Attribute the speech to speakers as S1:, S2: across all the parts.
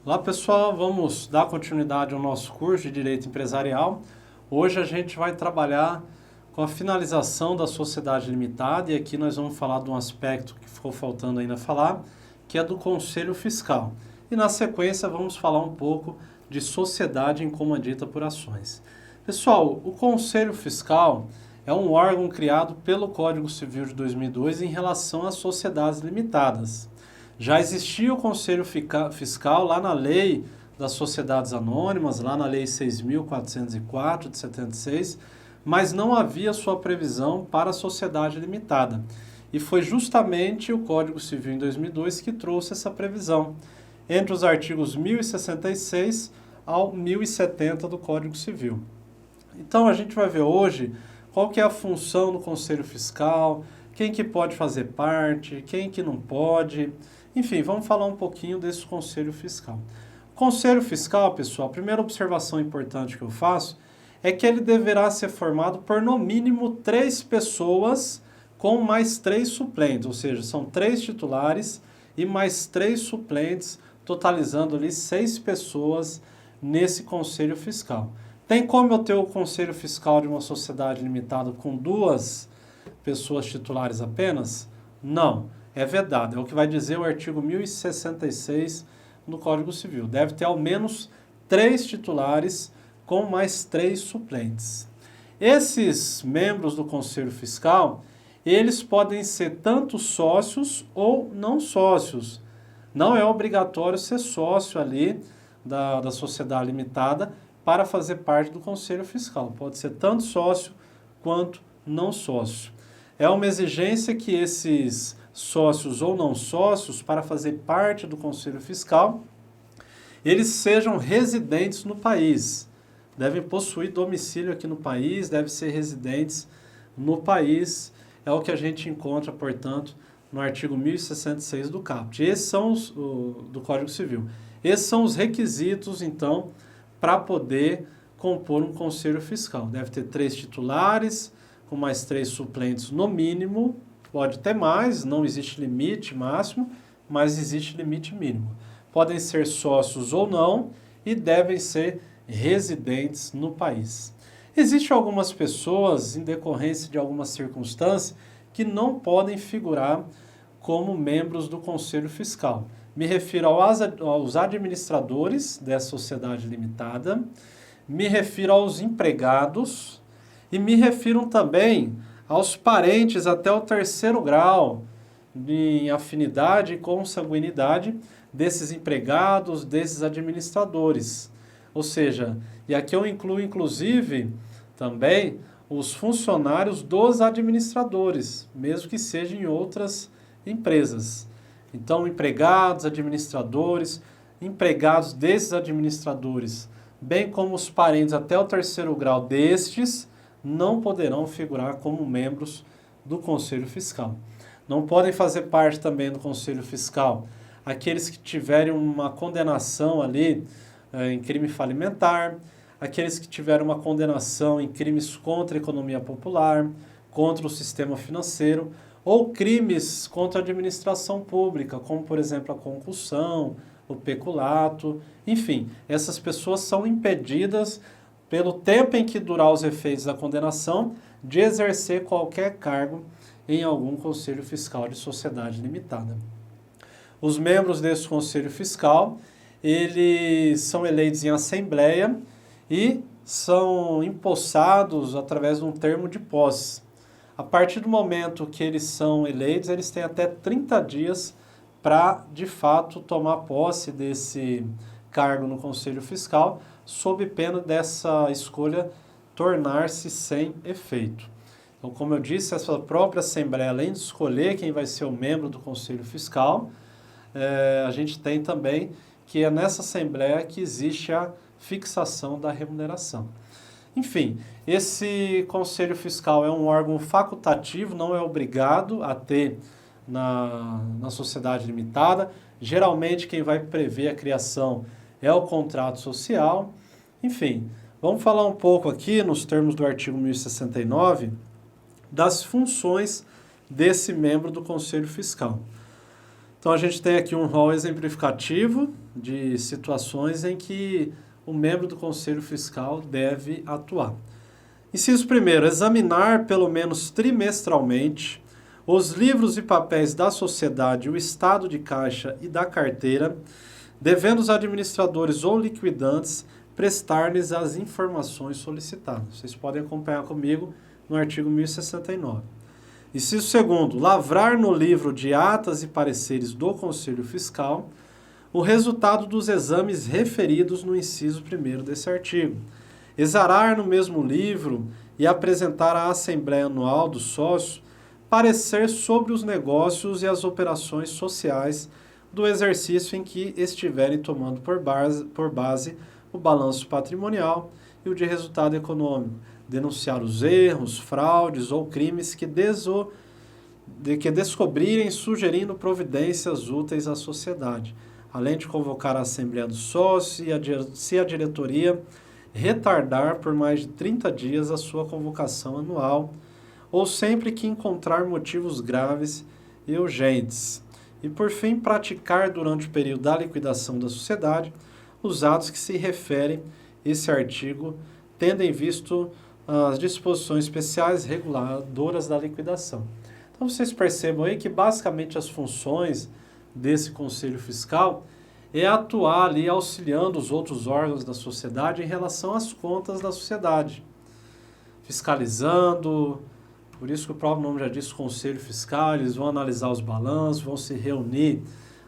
S1: Olá pessoal, vamos dar continuidade ao nosso curso de Direito Empresarial. Hoje a gente vai trabalhar com a finalização da sociedade limitada e aqui nós vamos falar de um aspecto que ficou faltando ainda falar, que é do Conselho Fiscal. E na sequência vamos falar um pouco de sociedade em comandita por ações. Pessoal, o Conselho Fiscal é um órgão criado pelo Código Civil de 2002 em relação às sociedades limitadas. Já existia o Conselho Fiscal lá na Lei das Sociedades Anônimas, lá na Lei 6.404 de 76, mas não havia sua previsão para a sociedade limitada. E foi justamente o Código Civil em 2002 que trouxe essa previsão, entre os artigos 1066 ao 1070 do Código Civil. Então a gente vai ver hoje qual que é a função do Conselho Fiscal, quem que pode fazer parte, quem que não pode. Enfim, vamos falar um pouquinho desse Conselho Fiscal. O Conselho Fiscal, pessoal, a primeira observação importante que eu faço é que ele deverá ser formado por no mínimo 3 pessoas com mais 3 suplentes, ou seja, são 3 titulares e mais 3 suplentes, totalizando ali 6 pessoas nesse Conselho Fiscal. Tem como eu ter o Conselho Fiscal de uma sociedade limitada com 2 pessoas titulares apenas? Não. É vedado, é o que vai dizer o artigo 1066 do Código Civil. Deve ter ao menos 3 titulares com mais 3 suplentes. Esses membros do Conselho Fiscal, eles podem ser tanto sócios ou não sócios. Não é obrigatório ser sócio ali da sociedade limitada para fazer parte do Conselho Fiscal. Pode ser tanto sócio quanto não sócio. É uma exigência que esses sócios ou não sócios, para fazer parte do Conselho Fiscal, eles sejam residentes no país. Devem possuir domicílio aqui no país, devem ser residentes no país. É o que a gente encontra, portanto, no artigo 1066 do CAPT. Esses são do Código Civil. Esses são os requisitos, então, para poder compor um Conselho Fiscal. Deve ter 3 titulares, com mais 3 suplentes no mínimo. Pode ter mais, não existe limite máximo, mas existe limite mínimo. Podem ser sócios ou não e devem ser residentes no país. Existem algumas pessoas, em decorrência de alguma circunstância, que não podem figurar como membros do Conselho Fiscal. Me refiro aos administradores dessa sociedade limitada, me refiro aos empregados e me refiro também aos parentes até o 3º grau de afinidade e consanguinidade desses empregados, desses administradores. Ou seja, e aqui eu incluo inclusive também os funcionários dos administradores, mesmo que sejam em outras empresas. Então, empregados, administradores, empregados desses administradores, bem como os parentes até o 3º grau destes, não poderão figurar como membros do Conselho Fiscal. Não podem fazer parte também do Conselho Fiscal aqueles que tiverem uma condenação ali em crime falimentar, aqueles que tiveram uma condenação em crimes contra a economia popular, contra o sistema financeiro, ou crimes contra a administração pública, como, por exemplo, a concussão, o peculato. Enfim, essas pessoas são impedidas, pelo tempo em que durar os efeitos da condenação, de exercer qualquer cargo em algum Conselho Fiscal de sociedade limitada. Os membros desse Conselho Fiscal, eles são eleitos em assembleia e são empossados através de um termo de posse. A partir do momento que eles são eleitos, eles têm até 30 dias para, de fato, tomar posse desse cargo no Conselho Fiscal, sob pena dessa escolha tornar-se sem efeito. Então, como eu disse, essa própria Assembleia, além de escolher quem vai ser o membro do Conselho Fiscal, a gente tem também que é nessa Assembleia que existe a fixação da remuneração. Enfim, esse Conselho Fiscal é um órgão facultativo, não é obrigado a ter na sociedade limitada. Geralmente, quem vai prever a criação é o contrato social. Enfim, vamos falar um pouco aqui, nos termos do artigo 1069, das funções desse membro do Conselho Fiscal. Então, a gente tem aqui um rol exemplificativo de situações em que o membro do Conselho Fiscal deve atuar. Inciso primeiro, examinar pelo menos trimestralmente os livros e papéis da sociedade, o estado de caixa e da carteira, devendo os administradores ou liquidantes prestar-lhes as informações solicitadas. Vocês podem acompanhar comigo no artigo 1069. Inciso segundo, lavrar no livro de atas e pareceres do Conselho Fiscal o resultado dos exames referidos no inciso 1º desse artigo. Exarar no mesmo livro e apresentar à Assembleia Anual dos Sócios parecer sobre os negócios e as operações sociais do exercício em que estiverem tomando por base o balanço patrimonial e o de resultado econômico. Denunciar os erros, fraudes ou crimes que descobrirem, sugerindo providências úteis à sociedade, além de convocar a Assembleia dos Sócios e se a diretoria retardar por mais de 30 dias a sua convocação anual, ou sempre que encontrar motivos graves e urgentes. E, por fim, praticar durante o período da liquidação da sociedade os atos que se referem esse artigo, tendo em vista as disposições especiais reguladoras da liquidação. Então, vocês percebam aí que, basicamente, as funções desse Conselho Fiscal é atuar ali auxiliando os outros órgãos da sociedade em relação às contas da sociedade, fiscalizando. Por isso que o próprio nome já diz Conselho Fiscal, eles vão analisar os balanços, vão se reunir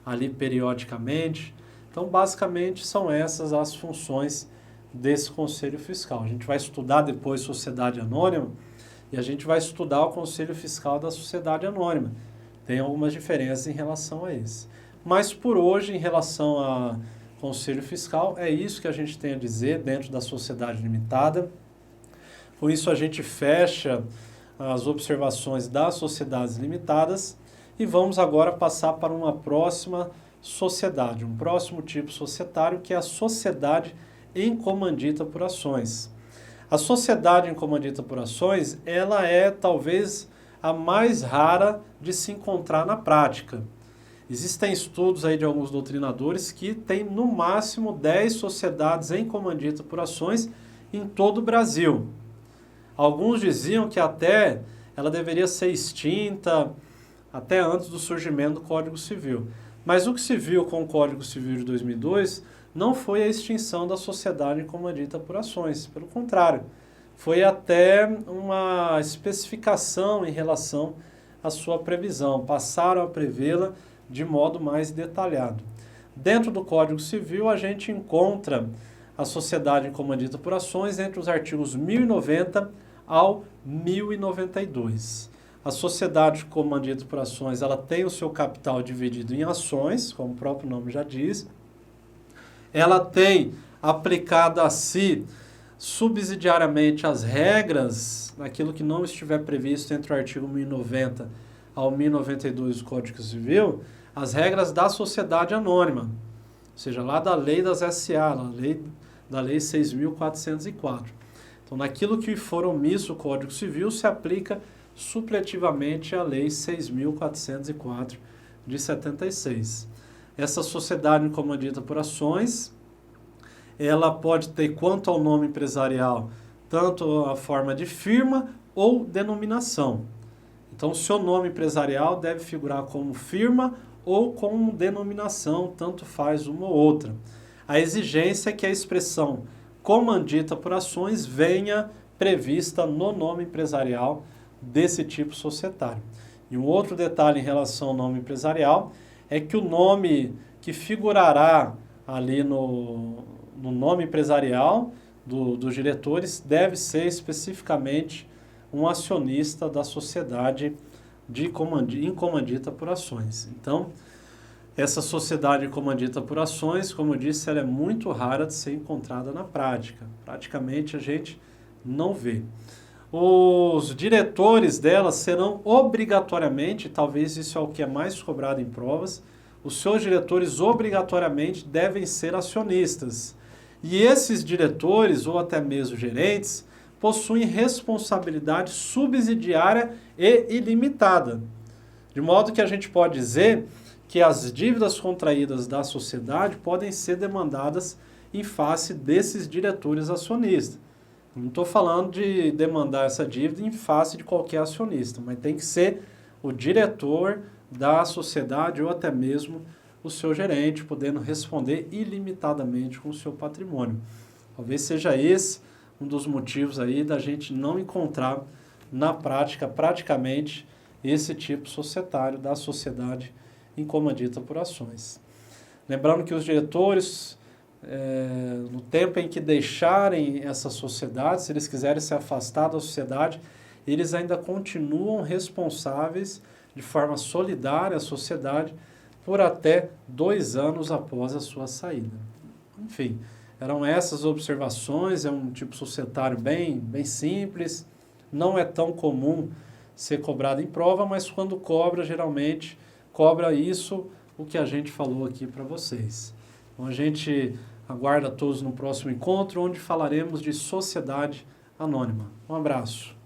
S1: ali periodicamente. Então, basicamente, são essas as funções desse Conselho Fiscal. A gente vai estudar depois Sociedade Anônima e a gente vai estudar o Conselho Fiscal da Sociedade Anônima. Tem algumas diferenças em relação a esse. Mas, por hoje, em relação ao Conselho Fiscal, é isso que a gente tem a dizer dentro da Sociedade Limitada. Com isso, a gente fecha as observações das sociedades limitadas e vamos agora passar para uma próxima sociedade, um próximo tipo societário, que é a sociedade em comandita por ações. A sociedade em comandita por ações, ela é talvez a mais rara de se encontrar na prática. Existem estudos aí de alguns doutrinadores que tem no máximo 10 sociedades em comandita por ações em todo o Brasil. Alguns diziam que até ela deveria ser extinta até antes do surgimento do Código Civil. Mas o que se viu com o Código Civil de 2002 não foi a extinção da sociedade em comandita por ações. Pelo contrário, foi até uma especificação em relação à sua previsão. Passaram a prevê-la de modo mais detalhado. Dentro do Código Civil, a gente encontra a sociedade em comandita por ações entre os artigos 1090 ao 1092. A sociedade comandita por ações, ela tem o seu capital dividido em ações, como o próprio nome já diz. Ela tem aplicado a si subsidiariamente as regras naquilo que não estiver previsto entre o artigo 1090 ao 1092 do Código Civil, as regras da sociedade anônima, ou seja, lá da lei das SA, da lei 6.404. Então, naquilo que for omisso o Código Civil, se aplica supletivamente a lei 6.404 de 76. Essa sociedade em comandita por ações, ela pode ter, quanto ao nome empresarial, tanto a forma de firma ou denominação. Então, o seu nome empresarial deve figurar como firma ou como denominação, tanto faz uma ou outra. A exigência é que a expressão comandita por ações venha prevista no nome empresarial desse tipo societário. E um outro detalhe em relação ao nome empresarial é que o nome que figurará ali no nome empresarial dos diretores deve ser especificamente um acionista da sociedade em comandita por ações. Então, essa sociedade em comandita por ações, como eu disse, ela é muito rara de ser encontrada na prática. Praticamente a gente não vê. Os diretores delas serão obrigatoriamente, talvez isso é o que é mais cobrado em provas, os seus diretores obrigatoriamente devem ser acionistas. E esses diretores, ou até mesmo gerentes, possuem responsabilidade subsidiária e ilimitada. De modo que a gente pode dizer que as dívidas contraídas da sociedade podem ser demandadas em face desses diretores acionistas. Não estou falando de demandar essa dívida em face de qualquer acionista, mas tem que ser o diretor da sociedade ou até mesmo o seu gerente, podendo responder ilimitadamente com o seu patrimônio. Talvez seja esse um dos motivos aí da gente não encontrar na prática, praticamente, esse tipo societário da sociedade incomandita por ações. Lembrando que os diretores, no tempo em que deixarem essa sociedade, se eles quiserem se afastar da sociedade, eles ainda continuam responsáveis de forma solidária à sociedade por até 2 anos após a sua saída. Enfim, eram essas observações, é um tipo societário bem simples, não é tão comum ser cobrado em prova, mas quando cobra, geralmente cobra isso, o que a gente falou aqui para vocês. Então a gente aguarda todos no próximo encontro, onde falaremos de sociedade anônima. Um abraço.